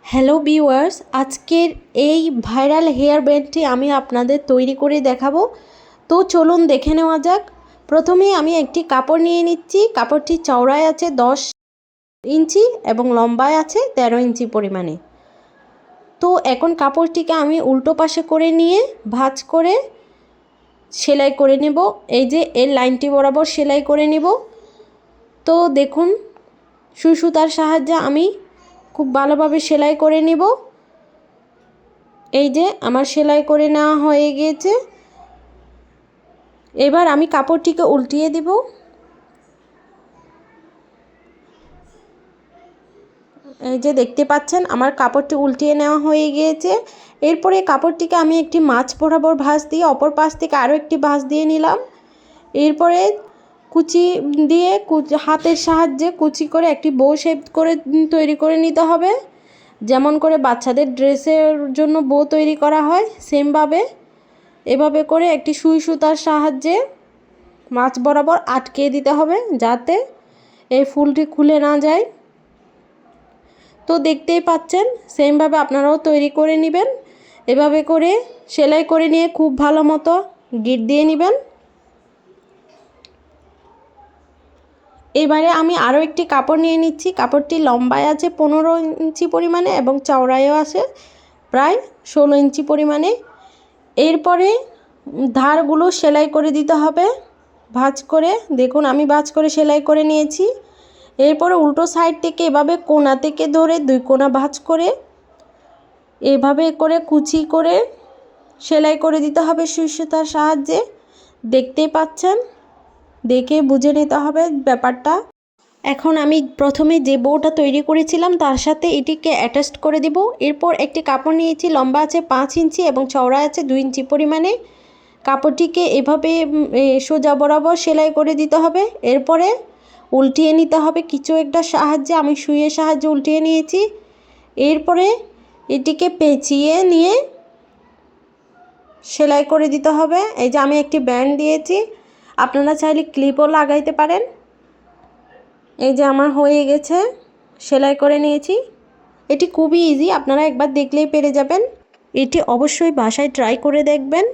Hello viewers, আজকের এই viral hair ব্যান্ডটি আমি আপনাদের তৈরি করে দেখাবো। তো চলুন দেখে নেওয়া যাক। প্রথমেই আমি একটি কাপড় নিয়ে নিচ্ছি। কাপড়টি চওড়ায় আছে 10 ইঞ্চি এবং লম্বায় আছে 13 ইঞ্চি পরিমাণে। তো এখন কাপড়টিকে আমি উল্টো পাশে করে নিয়ে ভাঁজ করে সেলাই করে নেব। এই যে এর লাইনটি বরাবর সেলাই করে নেব। তো দেখুন, সুই সুতার সাহায্যে আমি খুব ভালোভাবে সেলাই করে নিব। এই যে আমার সেলাই করে নেওয়া হয়ে গিয়েছে। এবার আমি কাপড়টিকে উল্টিয়ে দিব। এই যে দেখতে পাচ্ছেন আমার কাপড়টি উল্টিয়ে নেওয়া হয়ে গিয়েছে। এরপরে কাপড়টিকে আমি একটি মাছ বরাবর ভাঁজ দিয়ে অপর পাশ থেকে আরও একটি ভাঁজ দিয়ে নিলাম। এরপরে কুচি দিয়ে হাতের সাহায্যে কুচি করে একটি বো শেপ করে তৈরি করে নিতে হবে। যেমন করে বাচ্চাদের ড্রেসের জন্য বো তৈরি করা হয় সেমভাবে এভাবে করে একটি সুই সুতার সাহায্যে মাছ বরাবর আটকে দিতে হবে যাতে এই ফুলটি খুলে না যায়। তো দেখতেই পাচ্ছেন সেমভাবে আপনারাও তৈরি করে নেবেন। এভাবে করে সেলাই করে নিয়ে খুব ভালো মতো গিট দিয়ে নেবেন। এবারে আমি আরও একটি কাপড় নিয়ে নিচ্ছি। কাপড়টি লম্বায় আছে 15 ইঞ্চি পরিমাণে এবং চওড়ায়ও আছে প্রায় 16 ইঞ্চি পরিমাণে। এরপরে ধারগুলো সেলাই করে দিতে হবে ভাঁজ করে। দেখুন আমি ভাঁজ করে সেলাই করে নিয়েছি। এরপরে উল্টো সাইড থেকে এভাবে কোণা থেকে ধরে 2 কোণা ভাঁজ করে এভাবে করে কুচি করে সেলাই করে দিতে হবে সুই সুতার সাহায্যে। দেখতেই পাচ্ছেন, দেখে বুঝে নিতে হবে ব্যাপারটা। এখন আমি প্রথমে যে বউটা তৈরি করেছিলাম তার সাথে এটিকে অ্যাটাচ করে দেব। এরপর একটি কাপড় নিয়েছি, লম্বা আছে 5 ইঞ্চি এবং চওড়া আছে 2 ইঞ্চি পরিমাণে। কাপড়টিকে এভাবে সোজা বরাবর সেলাই করে দিতে হবে। এরপরে উল্টিয়ে নিতে হবে কিছু একটা সাহায্যে। আমি সুইয়ের সাহায্যে উল্টিয়ে নিয়েছি। এরপরে এটিকে পেঁচিয়ে নিয়ে সেলাই করে দিতে হবে। এই যে আমি একটি ব্যান্ড দিয়েছি, আপনারা চাইলে ক্লিপও লাগাইতে পারেন। এই যে আমার হয়ে গেছে, সেলাই করে নিয়েছি। এটি খুবই ইজি, আপনারা একবার দেখলেই পেরে যাবেন। এটি অবশ্যই বাসায় ট্রাই করে দেখবেন।